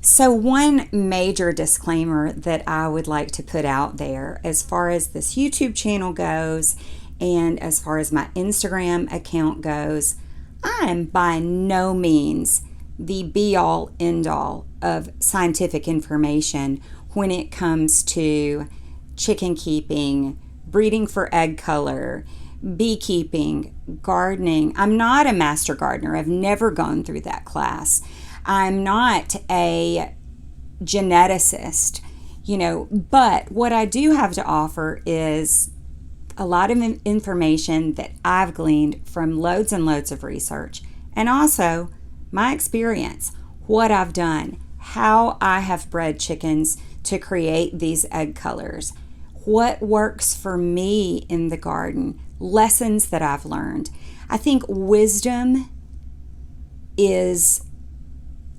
So one major disclaimer that I would like to put out there as far as this YouTube channel goes and as far as my Instagram account goes, I am by no means the be-all, end-all of scientific information when it comes to chicken keeping, breeding for egg color, beekeeping, gardening. I'm not a master gardener. I've never gone through that class. I'm not a geneticist, but what I do have to offer is a lot of information that I've gleaned from loads and loads of research, and also my experience, what I've done, how I have bred chickens to create these egg colors, what works for me in the garden, lessons that I've learned. I think wisdom is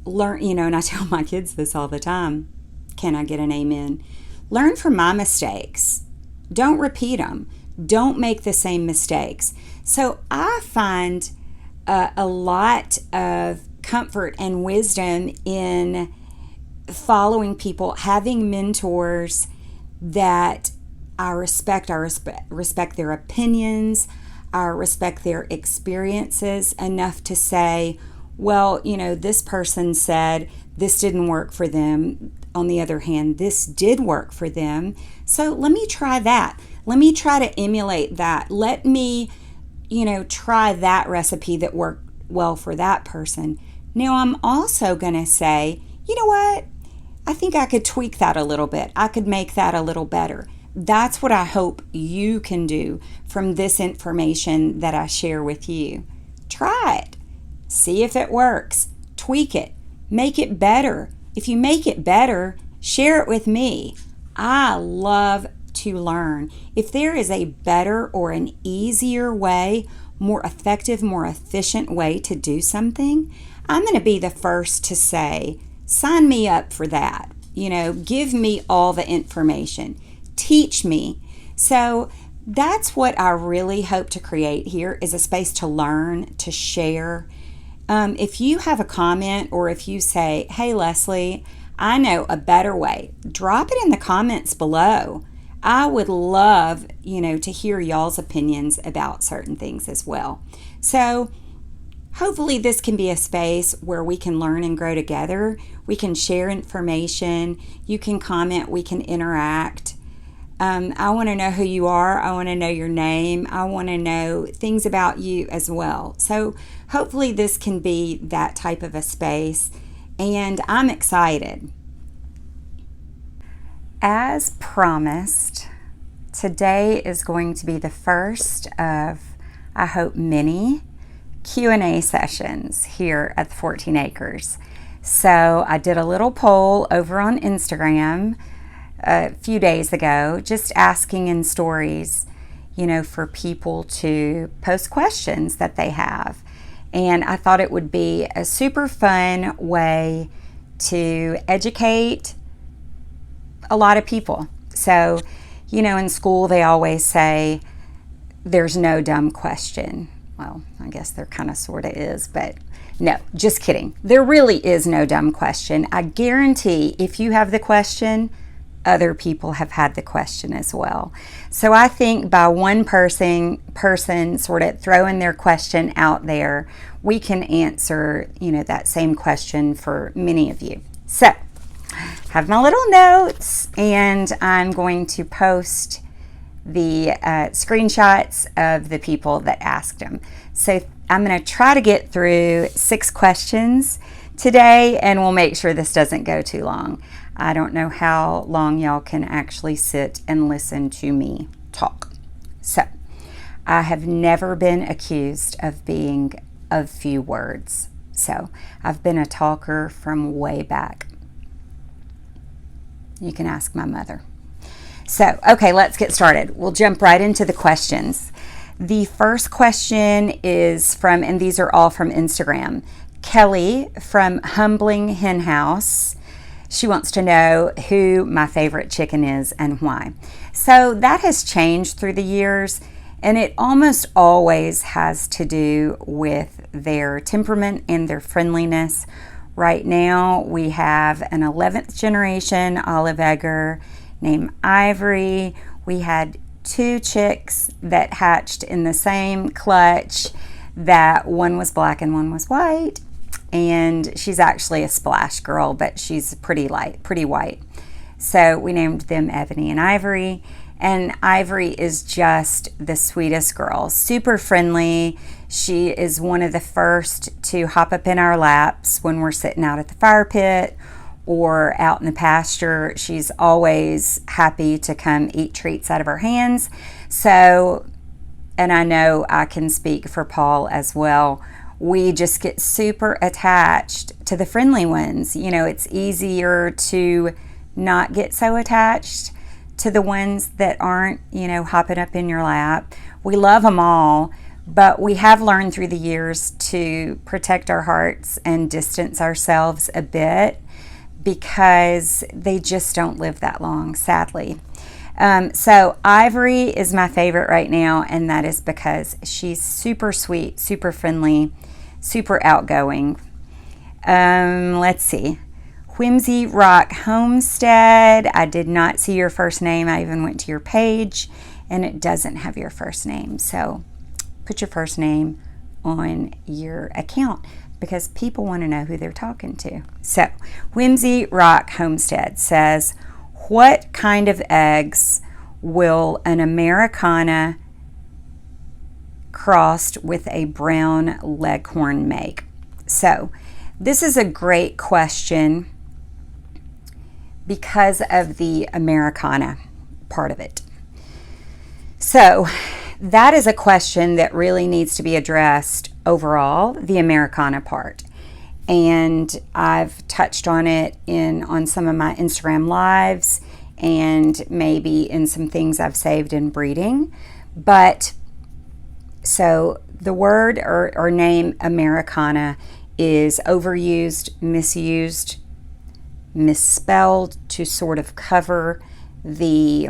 and I tell my kids this all the time. Can I get an amen? Learn from my mistakes. Don't repeat them. Don't make the same mistakes. So I find a lot of comfort and wisdom in following people, having mentors that I respect. I respect their opinions. I respect their experiences enough to say, well, this person said this didn't work for them. On the other hand, this did work for them. So let me try that. Let me try to emulate that. Let me, try that recipe that worked well for that person. Now, I'm also going to say, you know what? I think I could tweak that a little bit. I could make that a little better. That's what I hope you can do from this information that I share with you. Try it. See if it works. Tweak it. Make it better. If you make it better, share it with me. I love to learn. If there is a better or an easier way, more effective, more efficient way to do something, I'm going to be the first to say, sign me up for that. Give me all the information. Teach me. So that's what I really hope to create here, is a space to learn, to share. If you have a comment, or if you say, hey, Leslie, I know a better way, drop it in the comments below. I would love, to hear y'all's opinions about certain things as well. So hopefully this can be a space where we can learn and grow together. We can share information. You can comment. We can interact. I want to know who you are. I want to know your name. I want to know things about you as well. So hopefully this can be that type of a space, and I'm excited. As promised, today is going to be the first of, I hope, many Q&A sessions here at the 14 Acres. So I did a little poll over on Instagram a few days ago, just asking in stories, for people to post questions that they have. And I thought it would be a super fun way to educate a lot of people. So, in school they always say there's no dumb question. Well, I guess there kind of sort of is, but no, just kidding. There really is no dumb question. I guarantee if you have the question, other people have had the question as well. So I think by one person sort of throwing their question out there, we can answer, that same question for many of you. So I have my little notes, and I'm going to post the screenshots of the people that asked them. So I'm going to try to get through 6 questions today, and we'll make sure this doesn't go too long. I don't know how long y'all can actually sit and listen to me talk. So, I have never been accused of being of few words. So, I've been a talker from way back. You can ask my mother. So, okay, let's get started. We'll jump right into the questions. The first question is from, and these are all from Instagram, Kelly from Humbling Hen House. She wants to know who my favorite chicken is and why. So that has changed through the years, and it almost always has to do with their temperament and their friendliness, right now we have an 11th generation olive egger named Ivory. We had 2 chicks that hatched in the same clutch, that one was black and one was white. And she's actually a splash girl, but she's pretty white. So we named them Ebony and Ivory. And Ivory is just the sweetest girl, super friendly. She is one of the first to hop up in our laps when we're sitting out at the fire pit or out in the pasture. She's always happy to come eat treats out of her hands. So, and I know I can speak for Paul as well, we just get super attached to the friendly ones. You know, it's easier to not get so attached to the ones that aren't, you know, hopping up in your lap. We love them all, but we have learned through the years to protect our hearts and distance ourselves a bit, because they just don't live that long, sadly. So Ivory is my favorite right now, and that is because she's super sweet, super friendly, super outgoing. Let's see. Whimsy Rock Homestead. I did not see your first name. I even went to your page, and it doesn't have your first name. So put your first name on your account, because people want to know who they're talking to. So Whimsy Rock Homestead says, what kind of eggs will an Americana crossed with a brown Leghorn make? So this is a great question because of the Americana part of it. So that is a question that really needs to be addressed overall, the Americana part. And I've touched on it on some of my Instagram lives, and maybe in some things I've saved in breeding. But so the word or name Americana is overused, misused, misspelled to sort of cover the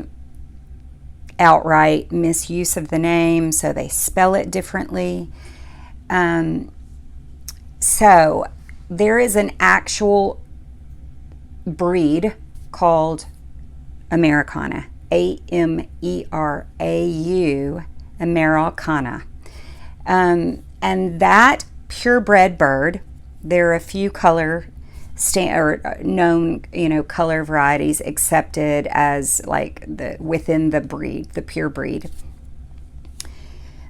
outright misuse of the name, so they spell it differently. So there is an actual breed called Americana, Amerau, Americana. And that purebred bird, there are a few known, color varieties accepted as like within the breed, the pure breed.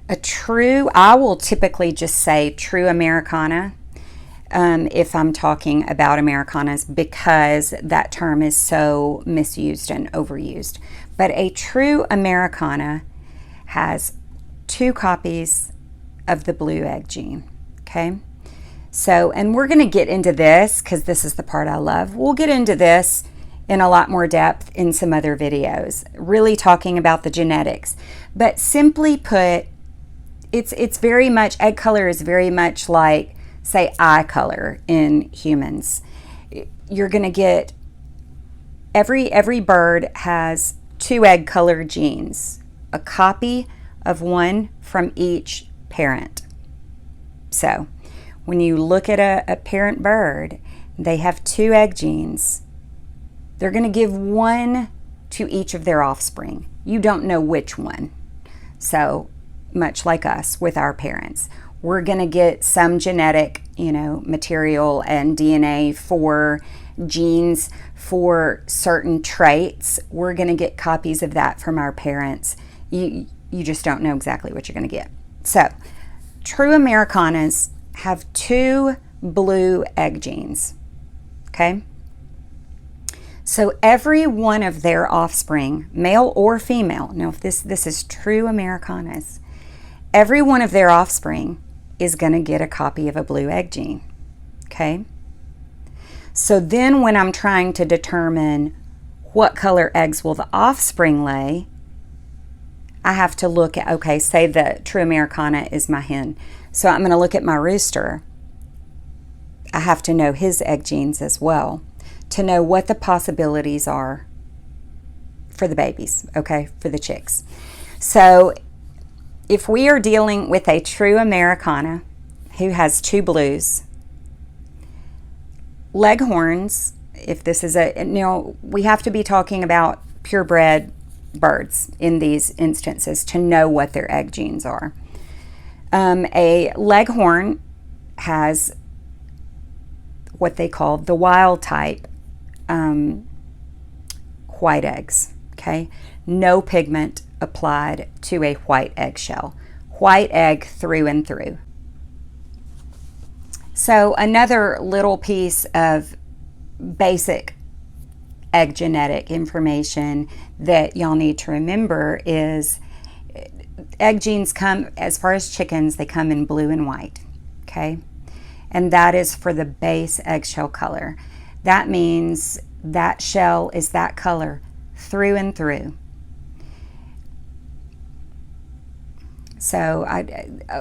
I will typically just say true Americana if I'm talking about Americanas, because that term is so misused and overused. But a true Americana has 2 copies of the blue egg gene, okay? So, and we're going to get into this because this is the part I love. We'll get into this in a lot more depth in some other videos, really talking about the genetics. But simply put, it's very much, egg color is very much like, say, eye color in humans. You're going to get, every bird has 2 egg color genes, a copy of one from each parent. So when you look at a parent bird, they have 2 egg genes. They're going to give one to each of their offspring. You don't know which one. So much like us with our parents, we're going to get some genetic, material and DNA for genes for certain traits. We're going to get copies of that from our parents. You just don't know exactly what you're going to get. So true Americanas have 2 blue egg genes, okay? So every one of their offspring, male or female, now if this is true Americanas, every one of their offspring is going to get a copy of a blue egg gene, okay? So then when I'm trying to determine what color eggs will the offspring lay, I have to look at, okay, say the true Americana is my hen. So I'm going to look at my rooster. I have to know his egg genes as well to know what the possibilities are for the babies, okay, for the chicks. So if we are dealing with a true Americana who has 2 blues, Leghorns, if this is we have to be talking about purebred birds in these instances to know what their egg genes are. A Leghorn has what they call the wild type white eggs, okay? No pigment applied to a white eggshell. White egg through and through. So another little piece of basic egg genetic information that y'all need to remember is egg genes come, as far as chickens, they come in blue and white, okay? And that is for the base eggshell color. That means that shell is that color through and through. So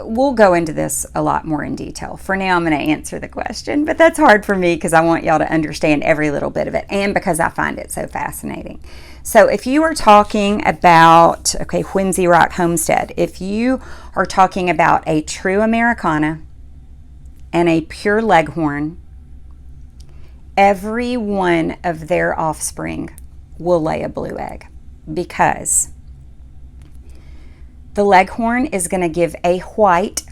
we'll go into this a lot more in detail. For now, I'm going to answer the question, but that's hard for me because I want y'all to understand every little bit of it and because I find it so fascinating. So if you are talking about, okay, Whimsy Rock Homestead, if you are talking about a true Americana and a pure Leghorn, every one of their offspring will lay a blue egg because the Leghorn is going to give a white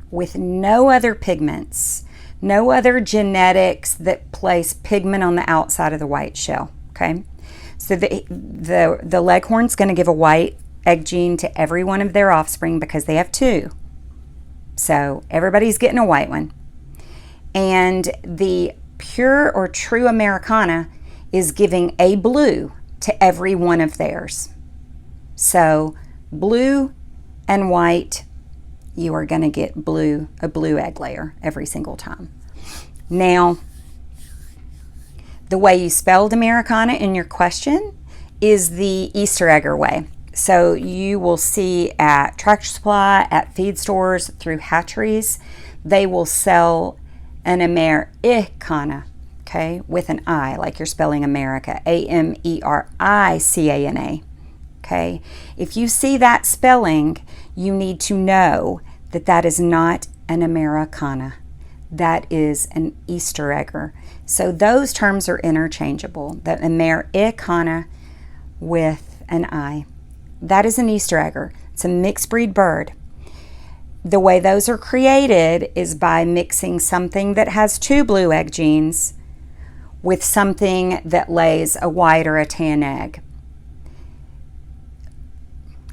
with no other pigments, no other genetics that place pigment on the outside of the white shell, okay? So the Leghorn's going to give a white egg gene to every one of their offspring because they have two. So everybody's getting a white one. And the pure or true Americana is giving a blue to every one of theirs. So blue and white, you are going to get a blue egg layer every single time. Now, the way you spelled Americana in your question is the Easter egger way. So you will see at Tractor Supply, at feed stores, through hatcheries, they will sell an Americana, okay, with an I, like you're spelling America, Americana. Okay, if you see that spelling, you need to know that that is not an Americana. That is an Easter egger. So those terms are interchangeable. The Americana with an I. That is an Easter egger. It's a mixed breed bird. The way those are created is by mixing something that has two blue egg genes with something that lays a white or a tan egg.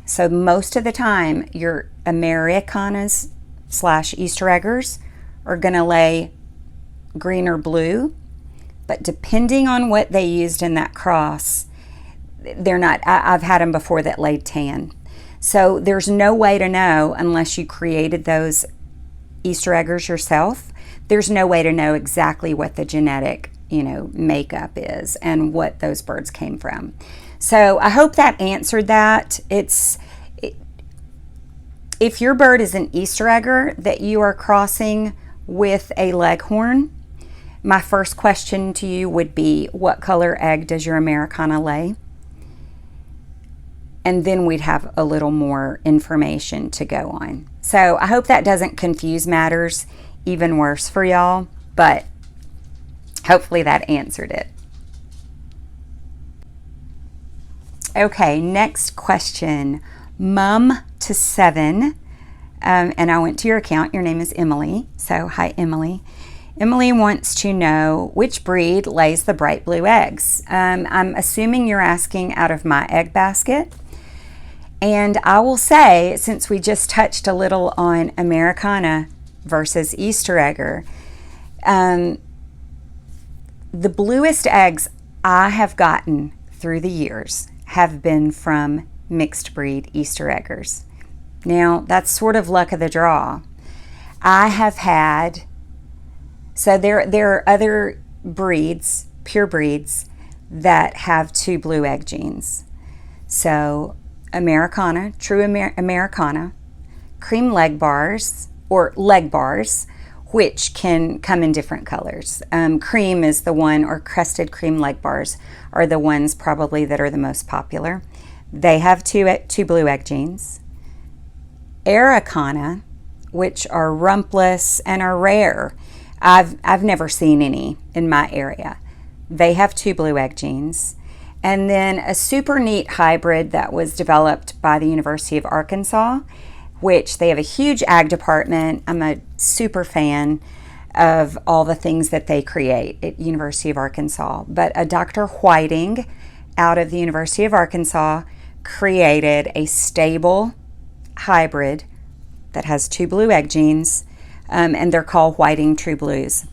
So most of the time, your Americanas / Easter eggers are going to lay green or blue, but depending on what they used in that cross, they're not. I've had them before that laid tan. So there's no way to know unless you created those Easter eggers yourself. There's no way to know exactly what the genetic, makeup is and what those birds came from. So I hope that answered that. If your bird is an Easter egger that you are crossing with a Leghorn, my first question to you would be, what color egg does your Americana lay? And then we'd have a little more information to go on. So I hope that doesn't confuse matters even worse for y'all, but hopefully that answered it. Okay, next question. Mum to 7, and I went to your account. Your name is Emily, so hi, Emily. Emily wants to know which breed lays the bright blue eggs. I'm assuming you're asking out of my egg basket. And I will say, since we just touched a little on Americana versus Easter egger, the bluest eggs I have gotten through the years have been from mixed breed Easter eggers. Now, that's sort of luck of the draw. I have had, so there are other breeds, pure breeds, that have two blue egg genes. So Americana, true Americana, cream leg bars, or leg bars, which can come in different colors. Cream is the one, or crested cream leg bars are the ones probably that are the most popular. They have two blue egg genes. Americana, which are rumpless and are rare. I've never seen any in my area. They have 2 blue egg genes. And then a super neat hybrid that was developed by the University of Arkansas, which they have a huge ag department. I'm a super fan of all the things that they create at University of Arkansas. But a Dr. Whiting out of the University of Arkansas created a stable hybrid that has 2 blue egg genes, and they're called Whiting True Blues.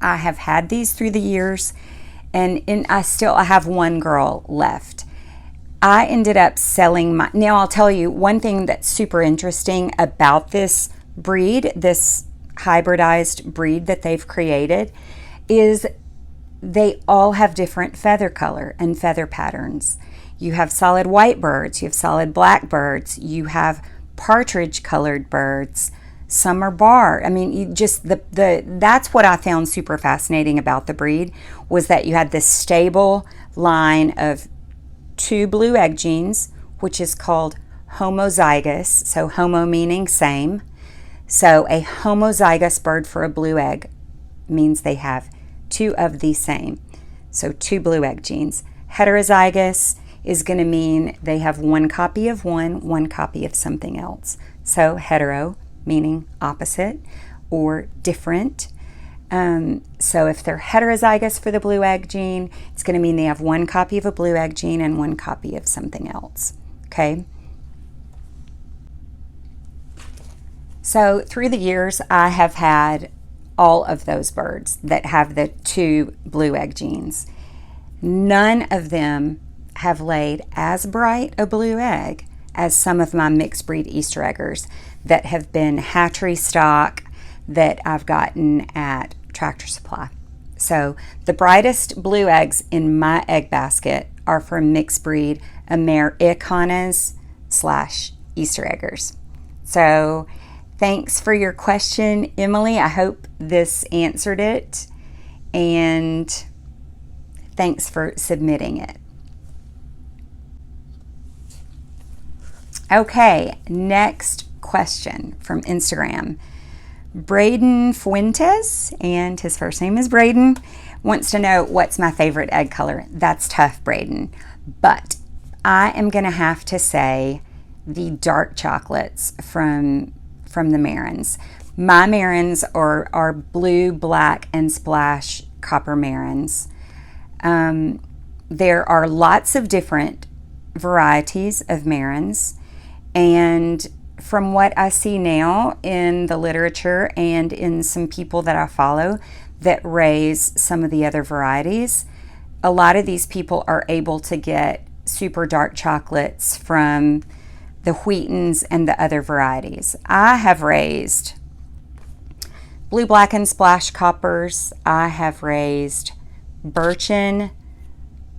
I have had these through the years, and I have one girl left. I ended up selling my. Now I'll tell you one thing that's super interesting about this breed, this hybridized breed that they've created, is they all have different feather color and feather patterns. You have solid white birds, you have solid black birds, you have partridge colored birds. Some are bar. I mean, you just that's what I found super fascinating about the breed, was that you had this stable line of 2 blue egg genes, which is called homozygous. So homo meaning same. So a homozygous bird for a blue egg means they have 2 of the same. So 2 blue egg genes. Heterozygous is going to mean they have 1 copy of one copy of something else. So hetero meaning opposite or different. So if they're heterozygous for the blue egg gene, it's going to mean they have 1 copy of a blue egg gene and 1 copy of something else. Okay. So through the years, I have had all of those birds that have the 2 blue egg genes. None of them have laid as bright a blue egg as some of my mixed breed Easter eggers that have been hatchery stock that I've gotten at Tractor Supply. So the brightest blue eggs in my egg basket are from mixed breed Americanas / Easter eggers. So thanks for your question, Emily. I hope this answered it, and thanks for submitting it. Okay, next question from Instagram. Braden Fuentes, and his first name is Braden, wants to know what's my favorite egg color. That's tough, Braden, but I am going to have to say the dark chocolates from the Marins. My Marins are blue, black, and splash copper Marins. There are lots of different varieties of Marins, and from what I see now in the literature and in some people that I follow that raise some of the other varieties, a lot of these people are able to get super dark chocolates from the Wheatons and the other varieties. I have raised blue, black, and splash coppers. I have raised birchen,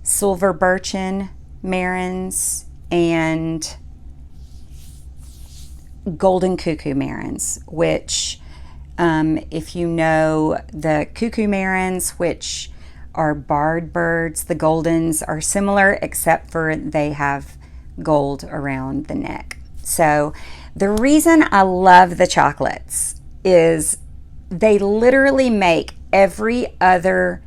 silver birchen Marins, and golden cuckoo Marins, which if you know the cuckoo Marins, which are barred birds, the goldens are similar except for they have gold around the neck. So the reason I love the chocolates is they literally make every other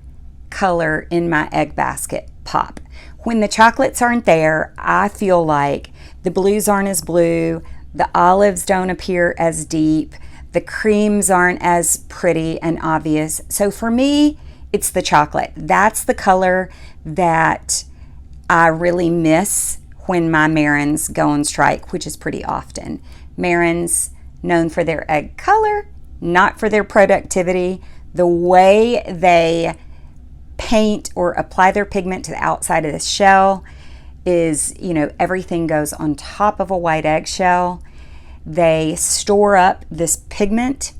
color in my egg basket pop. When the chocolates aren't there, I feel like the blues aren't as blue, the olives don't appear as deep, the creams aren't as pretty and obvious. So for me, it's the chocolate. That's the color that I really miss when my Marins go on strike, which is pretty often. Marins known for their egg color, not for their productivity. The way they paint or apply their pigment to the outside of the shell is, everything goes on top of a white eggshell. They store up this pigment,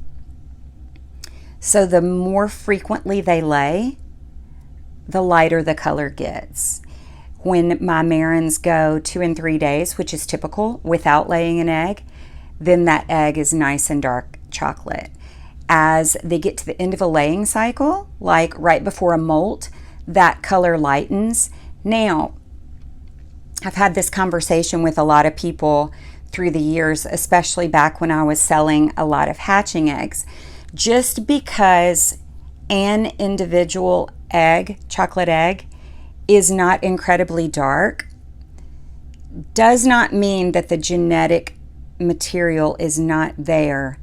so the more frequently they lay, the lighter the color gets. When my Marins go 2 and 3 days, which is typical, without laying an egg, then that egg is nice and dark chocolate. As they get to the end of a laying cycle, like right before a molt, that color lightens. Now, I've had this conversation with a lot of people through the years, especially back when I was selling a lot of hatching eggs. Just because an individual egg, chocolate egg, is not incredibly dark does not mean that the genetic material is not there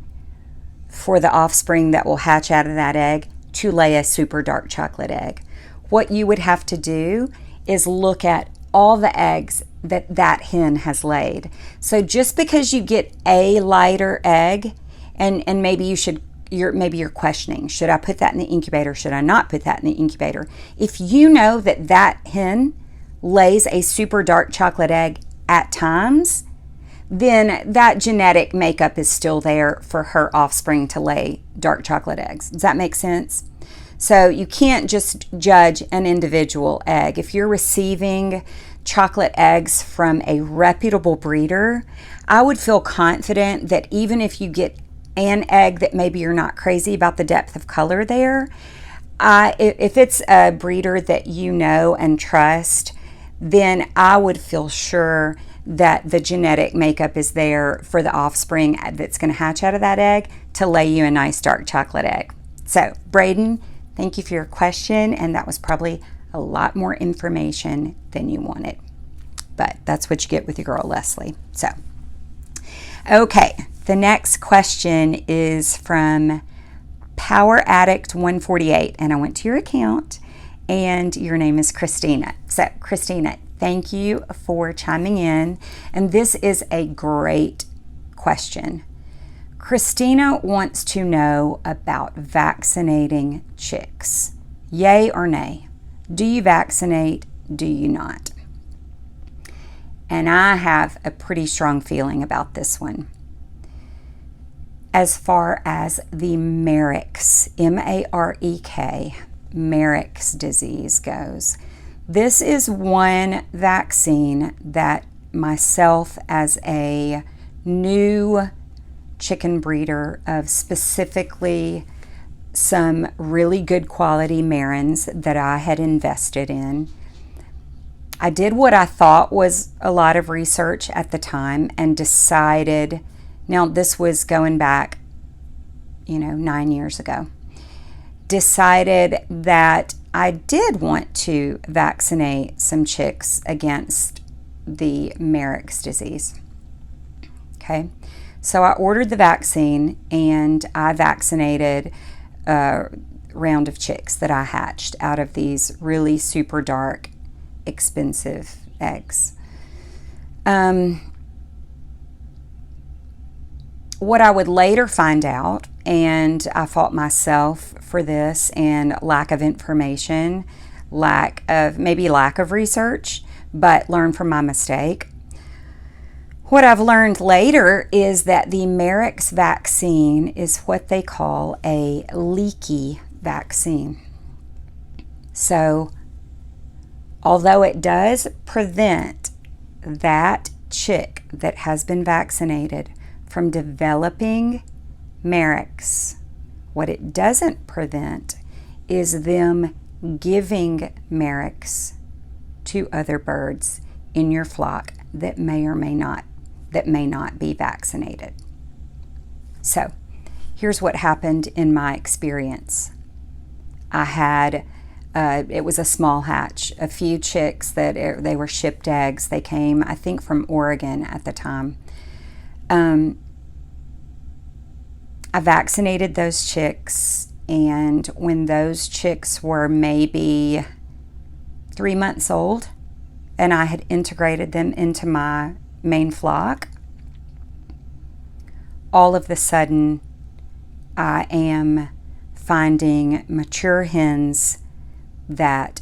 for the offspring that will hatch out of that egg to lay a super dark chocolate egg. What you would have to do is look at all the eggs that hen has laid. So just because you get a lighter egg, and maybe you're questioning, should I put that in the incubator? Should I not put that in the incubator? If you know that hen lays a super dark chocolate egg at times, then that genetic makeup is still there for her offspring to lay dark chocolate eggs. Does that make sense? So you can't just judge an individual egg. If you're receiving chocolate eggs from a reputable breeder, I would feel confident that even if you get an egg that maybe you're not crazy about the depth of color there, if it's a breeder that you know and trust, then I would feel sure that the genetic makeup is there for the offspring that's going to hatch out of that egg to lay you a nice dark chocolate egg. So, Braden, thank you for your question, and that was probably a lot more information than you wanted. But that's what you get with your girl, Leslie. So, okay, the next question is from Power Addict 148, and I went to your account, and your name is Christina. So, Christina, thank you for chiming in, and this is a great question. Christina wants to know about vaccinating chicks. Yay or nay? Do you vaccinate? Do you not? And I have a pretty strong feeling about this one. As far as the Marek's, M-A-R-E-K, Marek's disease goes, this is one vaccine that myself, as a new chicken breeder of specifically some really good quality Marans that I had invested in, I did what I thought was a lot of research at the time and decided, now this was going back, 9 years ago, decided that I did want to vaccinate some chicks against the Marek's disease. Okay, so I ordered the vaccine and I vaccinated a round of chicks that I hatched out of these really super dark, expensive eggs. What I would later find out, and I fault myself for this and lack of information, lack of research, but learn from my mistake. What I've learned later is that the Marek's vaccine is what they call a leaky vaccine. So, although it does prevent that chick that has been vaccinated from developing Marek's, what it doesn't prevent is them giving Marek's to other birds in your flock that may not be vaccinated. So, here's what happened in my experience. I had it was a small hatch, a few chicks that they were shipped eggs. They came, I think, from Oregon at the time. I vaccinated those chicks, and when those chicks were maybe 3 months old, and I had integrated them into my main flock, all of a sudden I am finding mature hens that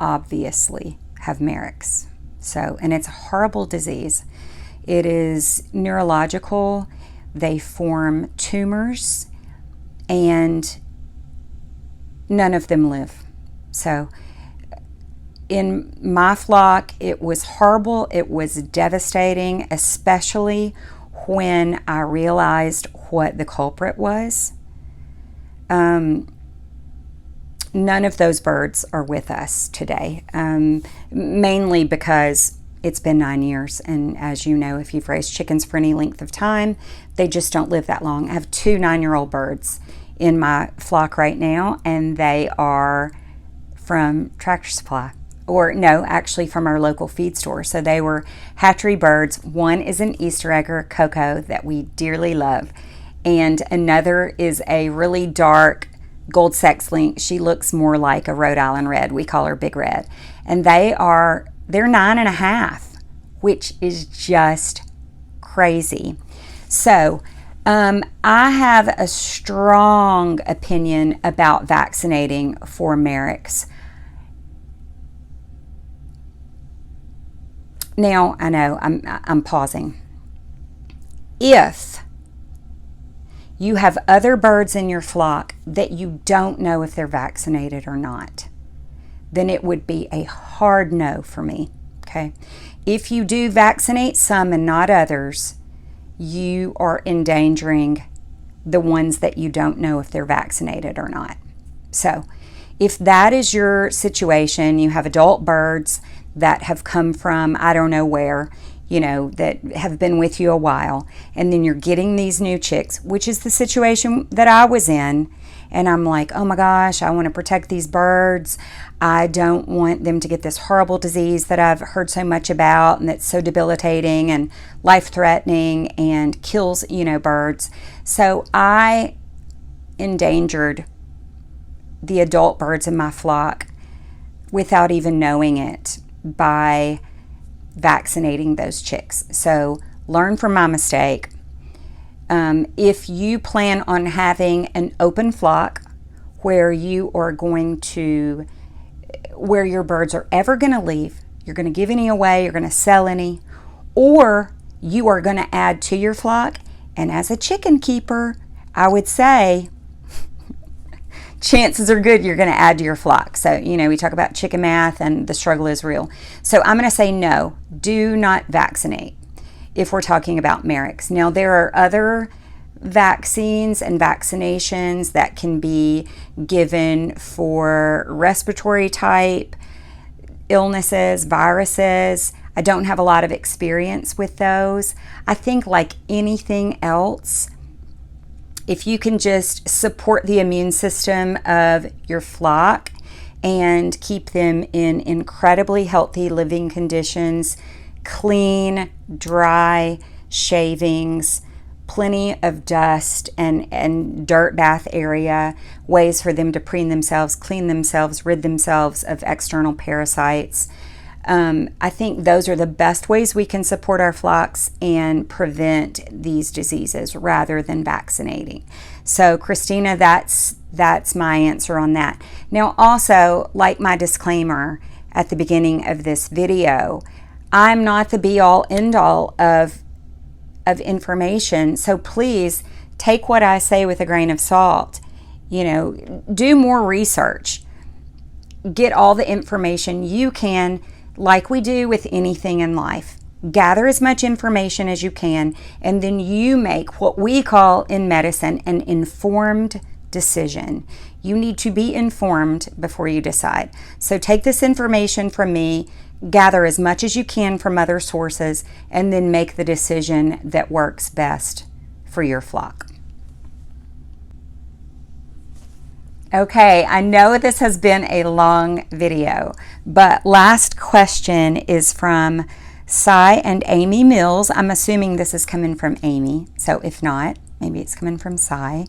obviously have Marek's. So, and it's a horrible disease. It is neurological. They form tumors, and none of them live. So, in my flock, it was horrible. It was devastating, especially when I realized what the culprit was. None of those birds are with us today, mainly because it's been 9 years. And as you know, if you've raised chickens for any length of time, they just don't live that long. I have 2 9-year-old birds in my flock right now, and they are from Tractor Supply. Or no, actually from our local feed store. So they were hatchery birds. One is an Easter egger, Coco, that we dearly love. And another is a really dark gold sex link. She looks more like a Rhode Island red. We call her Big Red. And they're 9.5, which is just crazy. So I have a strong opinion about vaccinating for Merricks. Now, I know I'm pausing. If you have other birds in your flock that you don't know if they're vaccinated or not, then it would be a hard no for me, okay? If you do vaccinate some and not others, you are endangering the ones that you don't know if they're vaccinated or not. So, if that is your situation, you have adult birds that have come from I don't know where, that have been with you a while, and then you're getting these new chicks, which is the situation that I was in, and I'm like, oh my gosh, I want to protect these birds. I don't want them to get this horrible disease that I've heard so much about and that's so debilitating and life-threatening and kills, birds. So I endangered the adult birds in my flock without even knowing it by vaccinating those chicks. So learn from my mistake. If you plan on having an open flock where you are where your birds are ever going to leave, you're going to give any away, you're going to sell any, or you are going to add to your flock, and as a chicken keeper, I would say chances are good you're going to add to your flock. So, we talk about chicken math and the struggle is real. So I'm going to say no, do not vaccinate if we're talking about Merricks. Now, there are other vaccines and vaccinations that can be given for respiratory type illnesses, viruses. I don't have a lot of experience with those. I think like anything else, if you can just support the immune system of your flock and keep them in incredibly healthy living conditions, clean, dry shavings, plenty of dust and dirt bath area, ways for them to preen themselves, clean themselves, rid themselves of external parasites. I think those are the best ways we can support our flocks and prevent these diseases rather than vaccinating. So, Christina, that's my answer on that. Now, also, like my disclaimer at the beginning of this video, I'm not the be-all, end-all of information. So please take what I say with a grain of salt. Do more research. Get all the information you can, like we do with anything in life. Gather as much information as you can, and then you make what we call in medicine an informed decision. You need to be informed before you decide. So take this information from me, gather as much as you can from other sources, and then make the decision that works best for your flock. Okay, I know this has been a long video, but last question is from Cy and Amy Mills. I'm assuming this is coming from Amy, so if not, maybe it's coming from Cy.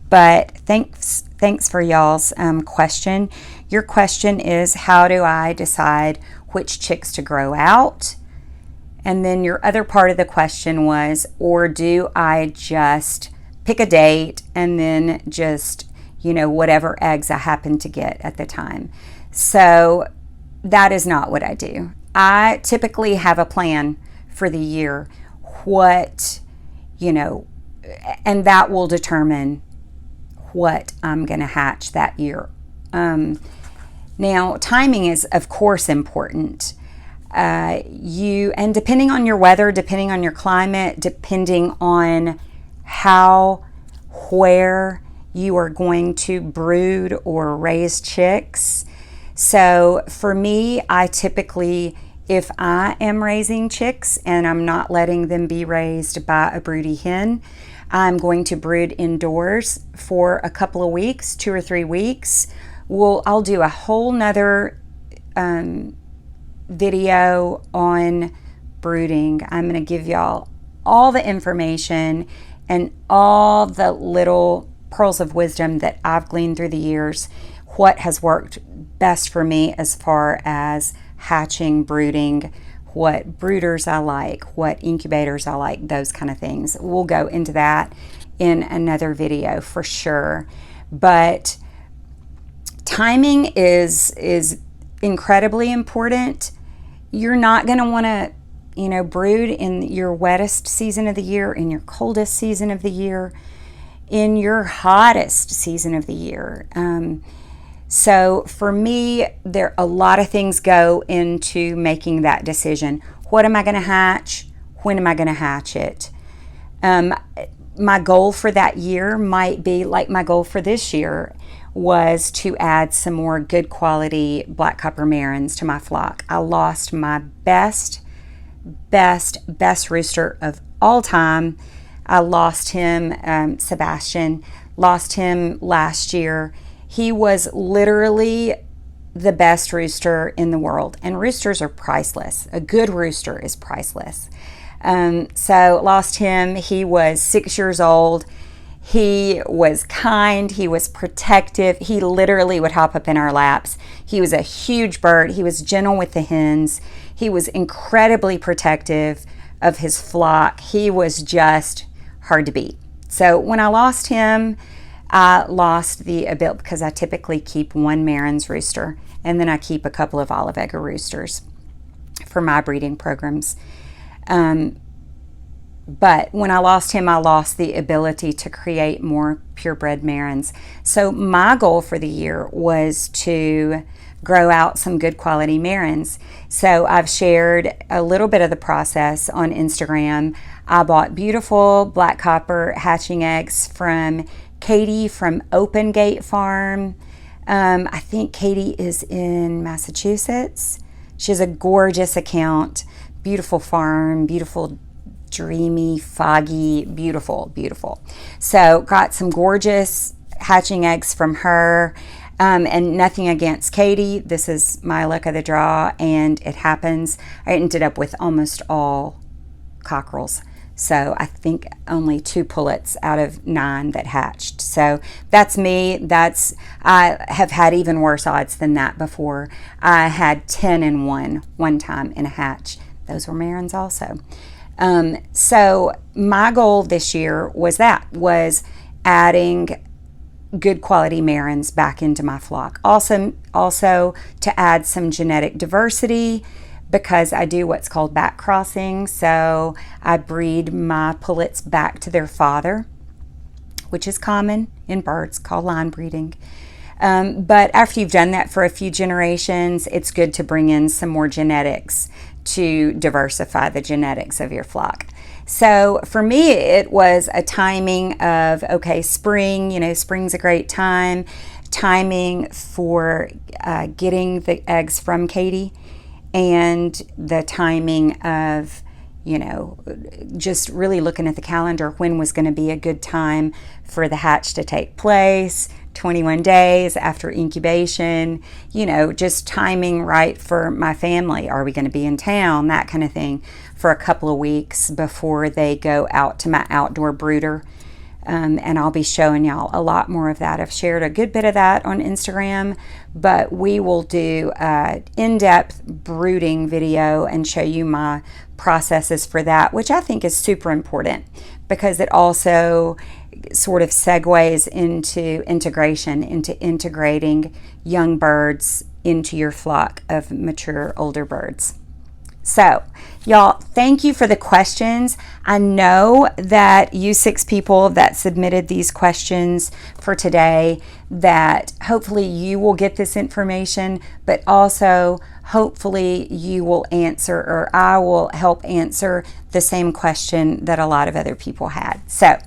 But thanks for y'all's question. Your question is, how do I decide which chicks to grow out? And then your other part of the question was, or do I just pick a date and then just whatever eggs I happen to get at the time? So that is not what I do. I typically have a plan for the year, and that will determine what I'm going to hatch that year. Now, timing is, of course, important. And depending on your weather, depending on your climate, depending on where you are going to brood or raise chicks. So for me, I typically, if I am raising chicks and I'm not letting them be raised by a broody hen, I'm going to brood indoors for a couple of weeks, 2 or 3 weeks. I'll do a whole nother video on brooding. I'm going to give y'all all the information and all the little pearls of wisdom that I've gleaned through the years, what has worked best for me as far as hatching, brooding, what brooders I like, what incubators I like, those kind of things. We'll go into that in another video for sure. But timing is incredibly important. You're not going to want to, brood in your wettest season of the year, in your coldest season of the year, in your hottest season of the year. So for me, a lot of things go into making that decision. What am I going to hatch? When am I going to hatch it? My goal for that year might be like my goal for this year was to add some more good quality black copper marins to my flock. I lost my best rooster of all time. I lost him, Sebastian, lost him last year. He was literally the best rooster in the world, and roosters are priceless. A good rooster is priceless. So lost him. He was 6 years old. He was kind. He was protective. He literally would hop up in our laps. He was a huge bird. He was gentle with the hens. He was incredibly protective of his flock. He was just hard to beat. So when I lost him, I lost the ability, because I typically keep one Marin's rooster, and then I keep a couple of olive egger roosters for my breeding programs. But when I lost him, I lost the ability to create more purebred Marins. So my goal for the year was to grow out some good quality Marins. So I've shared a little bit of the process on Instagram. I bought beautiful black copper hatching eggs from Katie from Open Gate Farm. I think Katie is in Massachusetts. She has a gorgeous account, beautiful farm, beautiful, dreamy, foggy, beautiful. So got some gorgeous hatching eggs from her. And nothing against Katie. This is my luck of the draw, and it happens. I ended up with almost all cockerels. So I think only 2 pullets out of 9 that hatched. So that's me. I have had even worse odds than that before. I had 10 and 1 time in a hatch. Those were Marins also. So my goal this year was adding good quality Marins back into my flock. Also to add some genetic diversity, because I do what's called back crossing. So I breed my pullets back to their father, which is common in birds, called line breeding. But after you've done that for a few generations, it's good to bring in some more genetics to diversify the genetics of your flock. So for me, it was a timing of, okay, spring, spring's a great time, timing for getting the eggs from Katie, and the timing of, just really looking at the calendar, when was going to be a good time for the hatch to take place, 21 days after incubation, just timing right for my family. Are we going to be in town? That kind of thing, for a couple of weeks before they go out to my outdoor brooder. And I'll be showing y'all a lot more of that. I've shared a good bit of that on Instagram, but we will do an in-depth brooding video and show you my processes for that, which I think is super important, because it also sort of segues into integration, into integrating young birds into your flock of mature older birds. So, y'all, thank you for the questions. I know that you 6 people that submitted these questions for today, that hopefully you will get this information, but also hopefully you will answer, or I will help answer the same question that a lot of other people had. So,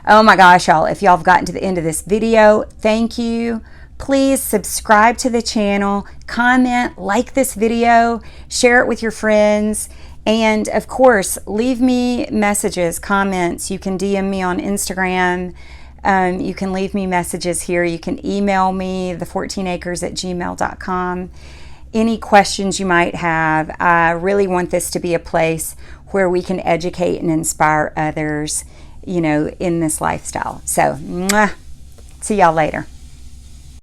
oh my gosh, y'all, if y'all have gotten to the end of this video, thank you. Please subscribe to the channel, comment, like this video, share it with your friends, And of course, leave me messages, comments. You can DM me on Instagram. You can leave me messages here. You can email me, the14acres@gmail.com. Any questions you might have. I really want this to be a place where we can educate and inspire others, in this lifestyle. So, see y'all later.